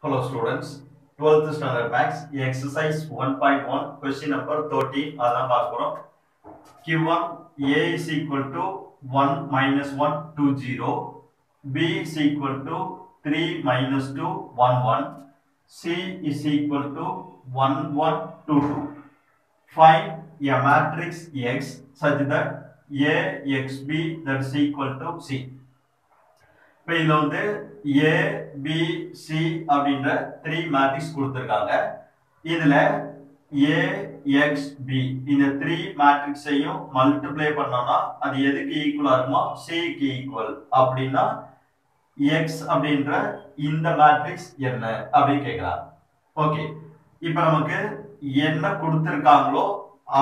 Hello students, 12th standard maths exercise 1.1 question number 13 அதான் பார்க்கிறோம். Q1 A is equal to 1 minus 1 2 0, B is equal to 3 minus 2 1 1, C is equal to 1 1 2 2. Find a matrix X such that A X B that is equal to C. இப்போ இதுல வந்து A B C அப்படின்ற 3 matrix கொடுத்திருக்காங்க. இதுல A X B இந்த 3 மேட்ரிக்ஸையும் multiply பண்ணோம்னா அது எதுக்கு ஈக்குவலா இருக்குமா? C க்கு ஈக்குவல். அப்படின்னா X அப்படின்ற இந்த மேட்ரிக்ஸ் என்ன அப்படி கேக்குறாங்க. ஓகே. இப்போ நமக்கு என்ன கொடுத்திருக்காங்களோ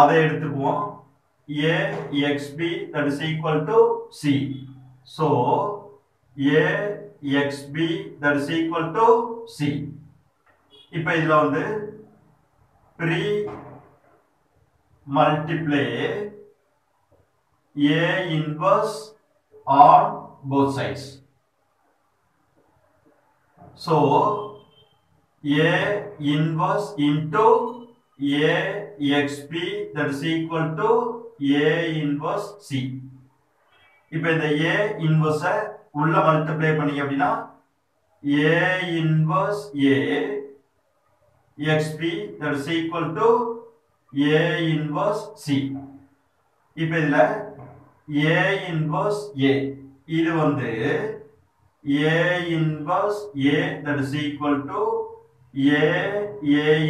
அதை எடுத்துக்குவோம். A X B that is equal to C. So A X B that is equal to C. இப்போ இதுல வந்து pre multiply A inverse on both sides. So A inverse into A X B that is equal to A inverse C. இப்போ இந்த A inverse உள்ள multiply பண்ணீங்க அப்படின்னா A inverse A XB that is equal to A inverse C. இப்போ இதுல A inverse A இது வந்து A inverse A that is equal to A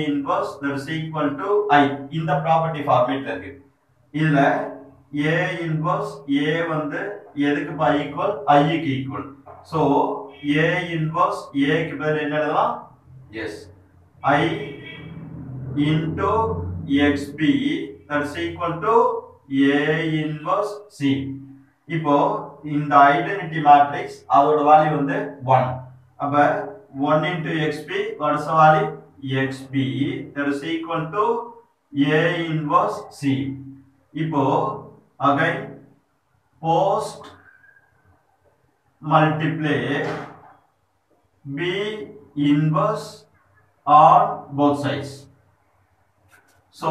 inverse that is equal to I இந்த property ஃபார்மேட்ல இருக்கு. இதுல A inverse A வந்து எதுக்கு பா ஈக்குவல்? I க்கு equal. So A inverse A க்கு பதிலா என்ன எழுதலாம்? Yes, I into XB that is equal to A inverse C. இப்போ இந்த ஐடென்டிட்டி மேட்ரிக்ஸ் அதோட வேல்யூ வந்து 1. அப்ப 1 into XB what is the value? XB that is equal to A inverse C. இப்போ again post multiply B inverse on both sides. So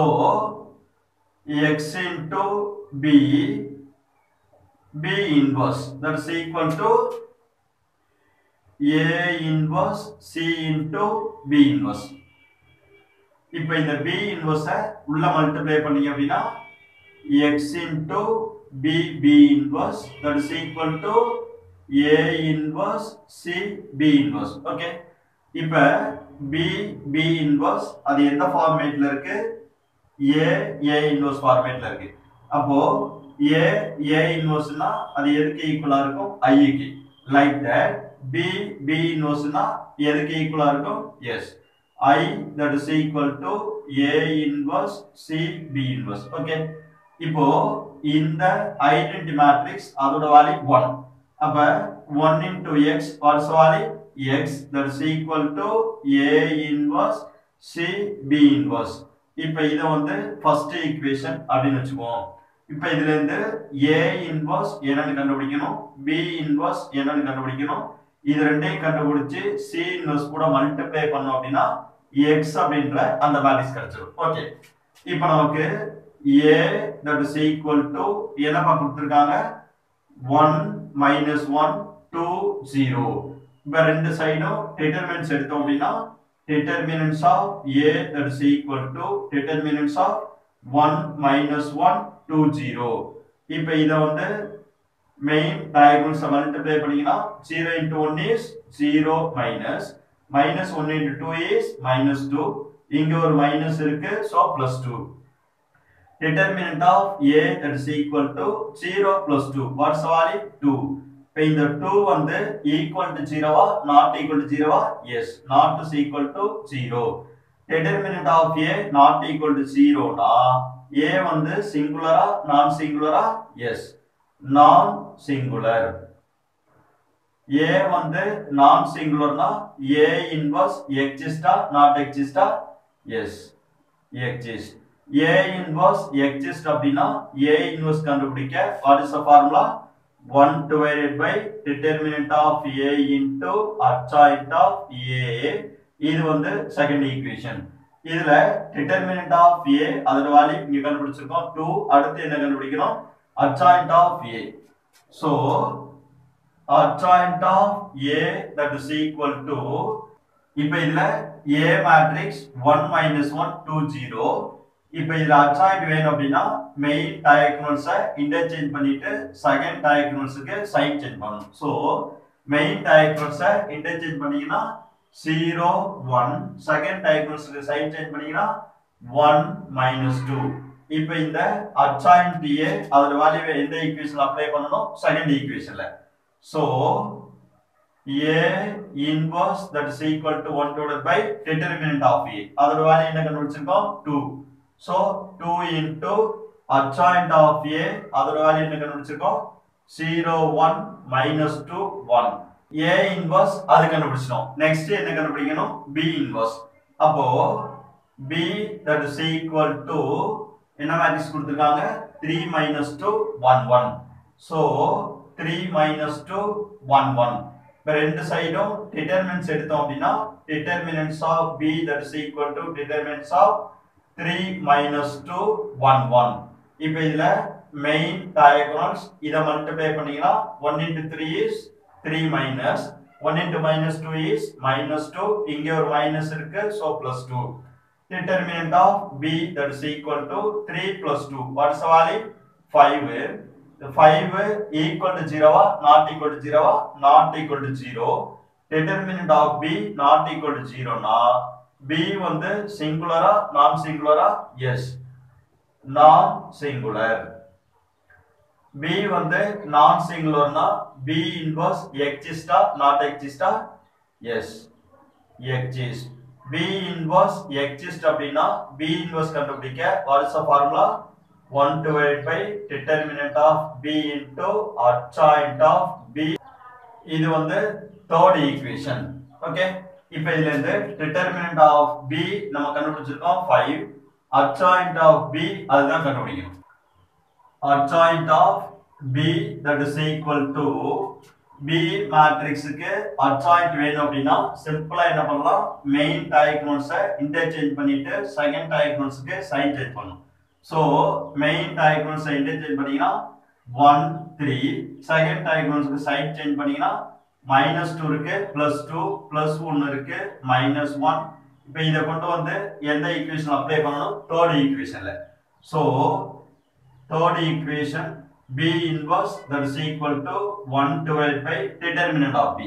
X into B inverse that is equal to A inverse C into B inverse. இப்போ இந்த B inverse உள்ள multiply பண்ணீங்க அப்படின்னா X into B inverse that is equal to A inverse C B inverse. Okay. இப்போ B inverse அது எந்த ஃபார்மேட்ல இருக்கு? A inverse ஃபார்மேட்ல இருக்கு. அப்போ A inverseனா அது எதுக்கு ஈக்குவலா இருக்கும்? I க்கு. Like that B inverseனா எதுக்கு ஈக்குவலா இருக்கும்? Yes, I that is equal to A inverse C B inverse. Okay. இப்போ இந்த ஐடென்டிட்டி மேட்ரிக்ஸ் அதோட வேல்யூ 1. அப்ப 1 into X what is the value? X that is equal to A inverse C B inverse. இப்போ இத வந்து first equation அப்படினு வெச்சுக்குவோம். இப்போ இதுல இருந்து A inverse என்னன்னு கண்டுபிடிக்கணும், B inverse என்னன்னு கண்டுபிடிக்கணும். இது ரெண்டையும் கண்டுபிடிச்சு C inverse கூட மல்டிப்ளை பண்ணோம் அப்படினா X அப்படிங்கற அந்த மேட்ரிக்ஸ் கிடைச்சிரும். ஓகே. இப்போ நமக்கு A that is equal to என்னப்பா கொடுத்திருக்காங்க? 1 minus 1 2 0. இப்போ ரெண்டு சைடும் டிட்டர்மினன்ட்ஸ் எடுத்தோம் அப்படினா determinants of A that is equal to determinants of 1 minus 1 2 0. இப்போ இத வந்து மெயின் டயகோனல்ஸ் மல்டிப்ளை பண்ணீங்கனா 0 into 1 is 0 minus 1 into 2 is minus 2. இங்க ஒரு மைனஸ் இருக்கு, so plus 2. Determinant of A that is equal to 0 plus 2. What's the value? 2. இப்போ இந்த 2 வந்து equal to 0 not equal to 0? Yes, not is equal to 0. Determinant of A not equal to 0 னா A வந்து சிங்குலரா நான் சிங்குலரா? Yes, நான் singular. A வந்து நான் சிங்குலர்னா A inverse exists not exists? Yes, exists. A inverse exists அப்படினா A inverse கண்டுபிடிக்க what is the formula? 1 divided by determinant of A into adjoint of A இது வந்து செகண்ட் ஈக்குவேஷன். இதுல டிட்டர்மினன்ட் ஆஃப் a அதோட value இங்க கண்டுபிடிச்சிருக்கோம் 2. அடுத்து என்ன கண்டுபிடிக்கணும்? adjoint of a. So adjoint of a that is equal to, இப்போ இதுல a matrix 1 minus 1 2 0. இப்போ இதுல adjoint வேணும் அப்படின்னா மெயின் டயகோனல்ஸை இன்டர்சேஞ்ச் பண்ணிட்டு செகண்ட் டயகோனல்ஸ்க்கு சைன் சேஞ்ச் பண்ணணும். ஸோ மெயின் டயகோனல்ஸை இன்டர்சேஞ்ச் பண்ணீங்கன்னா 0 1, செகண்ட் டயகோனல்ஸ்க்கு சைன் சேஞ்ச் பண்ணீங்கன்னா 1 minus 2. இப்போ இந்த adjoint a அதோட வேல்யூவை எந்த ஈக்குவேஷன்ல அப்ளை பண்ணணும்? செகண்ட் ஈக்குவேஷன்ல. So a inverse that is equal to 1 divided by determinant of a அதோட வேல்யூ என்ன கண்டுபிடிச்சிருக்கோம்? 2. So 2 into adjoint of a அதோட வேல்யூ என்ன கண்டுபிடிச்சிருக்கோம்? 0 1 minus 2 1. a inverse அது கண்டுபிடிச்சோம். நெக்ஸ்ட் என்ன கண்டுபிடிக்கணும்? b inverse. அப்போ b that is equal to என்ன மேட்ரிக்ஸ் கொடுத்திருக்காங்க? 3 minus 2 1 1. So 3 minus 2 1 1. இப்போ ரெண்டு சைடும் டிட்டர்மினன்ட்ஸ் எடுத்தோம் அப்படின்னா determinants of b that is equal to determinants of 3 minus 2 1 1. இப்போ இதுல மெயின் டயகோனல்ஸ் இத மல்டிப்ளை பண்ணீங்கன்னா 1 into 3 is 3 minus 1 into minus 2 is minus 2. இங்க ஒரு மைனஸ் இருக்கு, so plus 2. Determinant of b that is equal to 3 plus 2. What is the value? 5. The 5 equal to 0 not equal to 0 not equal to 0. Determinant of b not equal to 0 na b வந்து சிங்குலரா நான் சிங்குலரா? Yes, நான் singular. b வந்து நான் சிங்குலர்னா b inverse எக்ஸிஸ்டா not எக்ஸிஸ்டா? Yes, exist. b inverse exist அப்படின்னா b இன்வர்ஸ் கண்டுபிடிக்க what is the formula? 1 divided by determinant of b into adjoint of b. இது வந்து தேர்ட் ஈக்குவேஷன். ஓகே, இப்போ இதுல இருந்து டிட்டர்மினன்ட் ஆஃப் b நம்ம கண்டுபிடிச்சிருக்கோம் 5. adjoint of b அதுதான் கண்டுபிடிக்கணும். adjoint of b that is equal to b மேட்ரிக்ஸ்க்கு adjoint வேணும் அப்படின்னா சிம்பிளா என்ன பண்ணலாம்? மெயின் டயகோனல்ஸை இன்டர்சேஞ்ச் பண்ணிட்டு செகண்ட் டயகோனல்ஸ்க்கு சைன் சேஞ்ச் பண்ணணும். ஸோ மெயின் டயகோனல்ஸை இன்டர்சேஞ்ச் பண்ணீங்கன்னா 1 3, செகண்ட் டயகோனல்ஸ்க்கு சைன் சேஞ்ச் பண்ணீங்கன்னா minus 2 இருக்கு, plus 2 plus 1 இருக்கு, minus 1. இப்போ இதை கொண்டு வந்து எந்த ஈக்குவேஷன் அப்ளை பண்ணணும்? தேர்ட் ஈக்குவேஷன்ல. So third equation b inverse that is equal to 1 divided by determinant of b.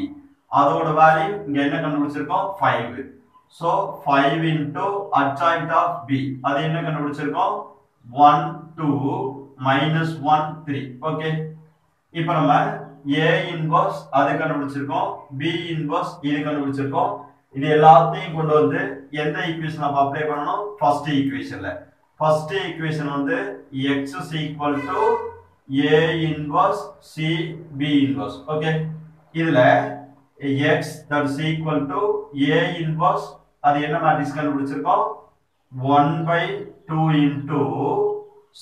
அதோட வேல்யூ இங்க என்ன கண்டுபிடிச்சிருக்கோம்? 5. So 5 into adjoint of b அது என்ன கண்டுபிடிச்சிருக்கோம்? 1 2 minus 1 3. ஓகே, இப்போ நம்ம a inverse அது கண்டுபிடிச்சிருக்கோம், b inverse இது கண்டுபிடிச்சிருக்கோம். இது எல்லாத்தையும் கொண்டு வந்து எந்த ஈக்குவேஷன் நம்ம அப்ளை பண்ணணும்? ஃபர்ஸ்ட் ஈக்குவேஷன்ல. ஃபர்ஸ்ட் ஈக்குவேஷன் வந்து x is equal to a inverse c b inverse. Okay, இதுல x that is equal to a inverse அது என்ன மேட்ரிக்ஸ் கண்டுபிடிச்சிருக்கோம்? 1/2 into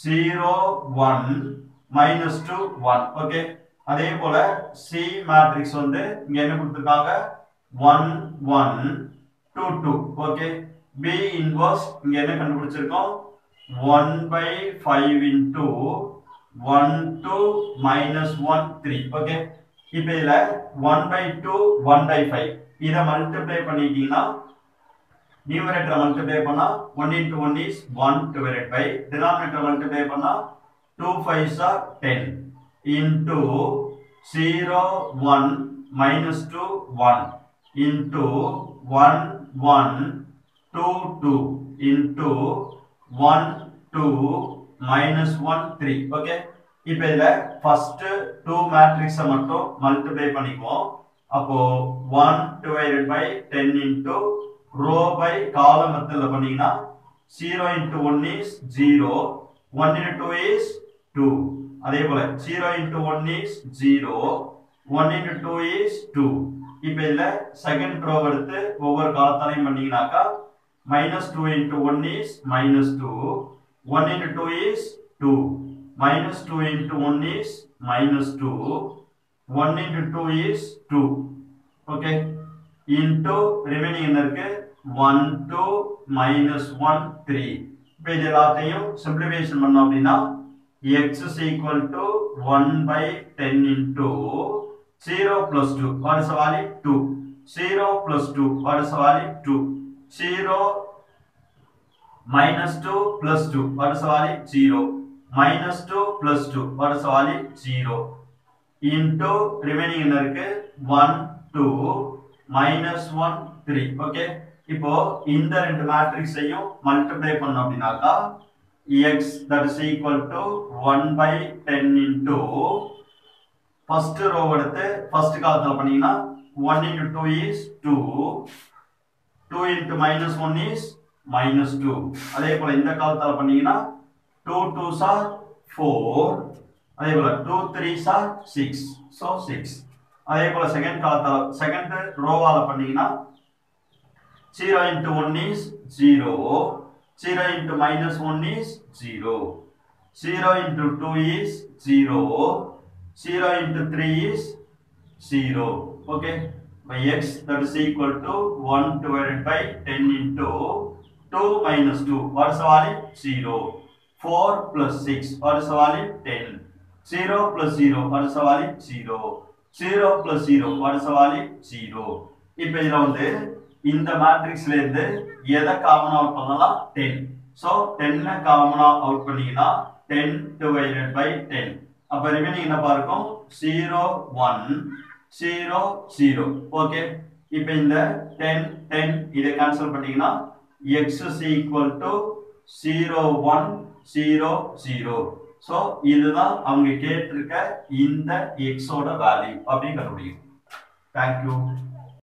0 1 minus 2 1. ஓகே, அதே போல C மேட்ரிக்ஸ் வந்து இங்க என்ன கொடுத்திருக்காங்க? 1 1 2 2. ஓகே, B இன்வர்ஸ் இங்க என்ன கண்டுபிடிச்சிருக்கோம்? 1/5 into 1 2 minus 1 3. ஓகே, இப்போ இதுல 1/2 1/5 இத மல்டிப்ளை பண்ணிட்டீங்கன்னா நியூமரேட்டர் மல்டிப்ளை பண்ணா 1 into 1 is 1 divided by denominator multiply பண்ணா 2 5s are 10 into 0 1 minus 2 1 into 1 1 2 2 into 1 2 minus 1 3. Okay, இப்போ இதுல ஃபர்ஸ்ட் 2 மேட்ரிக்ஸை மட்டும் மல்டிப்ளை பண்ணிக்குவோம். அப்போ 1 divided by 10 into row by column மெத்தட்ல பண்ணீங்கன்னா 0 into 1 is 0, 1 into 2 is 2. அதே போல 0 into 1 is 0, 1 into 2 is 2. இப்போ இதுல செகண்ட் ரோ எடுத்து ஒவ்வொரு காலத்தாலையும் பண்ணீங்கன்னாக்கா -2 into 1 is -2, 1 into 2 is 2, -2 into 1 is -2, 1 into 2 is 2. Okay, into remaining என்ன இருக்கு 1 2 minus 1 3. இப்போ இது எல்லாத்தையும் simplification பண்ணோம் அப்படின்னா x is equal to 1 by 10 into 0 plus 2. What is the value? 2. 0 plus 2. What is the value? 2. 0 minus 2 plus 2. What is the value? 0. Minus 2 plus 2. What is the value? 0. Into remaining என்ன இருக்கு 1 2 minus 1 3. Okay, இப்போ இந்த ரெண்டு மேட்ரிக்ஸையும் multiply பண்ணோம் அப்படின்னாக்கா x that is equal to 1 by 10 into first row எடுத்து first காலத்துல பண்ணீங்கன்னா 1 into 2 is 2. 2 into minus 1 is minus 2. அதே போல இந்த காலத்துல பண்ணீங்கன்னா 2 2s are 4. அதே போல 2 3s are 6. So 6. அதே போல செகண்ட் ரோவால பண்ணீங்கன்னா 0 into 1 is 0. 0 into minus 1 is 0. 0 into 2 is 0. 0 into 3 is 0. Okay. By x that is equal to 1 divided by 10 into 2 minus 2. What is the value? 0. 4 plus 6. What is the value? 10. 0 plus 0. What is the value? 0. 0 plus 0. What is the value? 0. இப்போ இதுல வந்து இந்த மேட்ரிக்ஸ்ல இருந்து எதை common out பண்ணலாம் 10. So 10 common out பண்ணீங்கன்னா 10 divided by 10. அப்ப remaining என்ன பாருக்கும் 0 1 0 0. ஓகே, இப்போ இந்த 10 10 இதை கேன்சல் பண்ணீங்கன்னா x is equal to 0 1 0 0. So இதுதான் அவங்க கேட்டிருக்க இந்த x ஓட வேல்யூ அப்படி கண்டுபிடிக்கும். Thank you.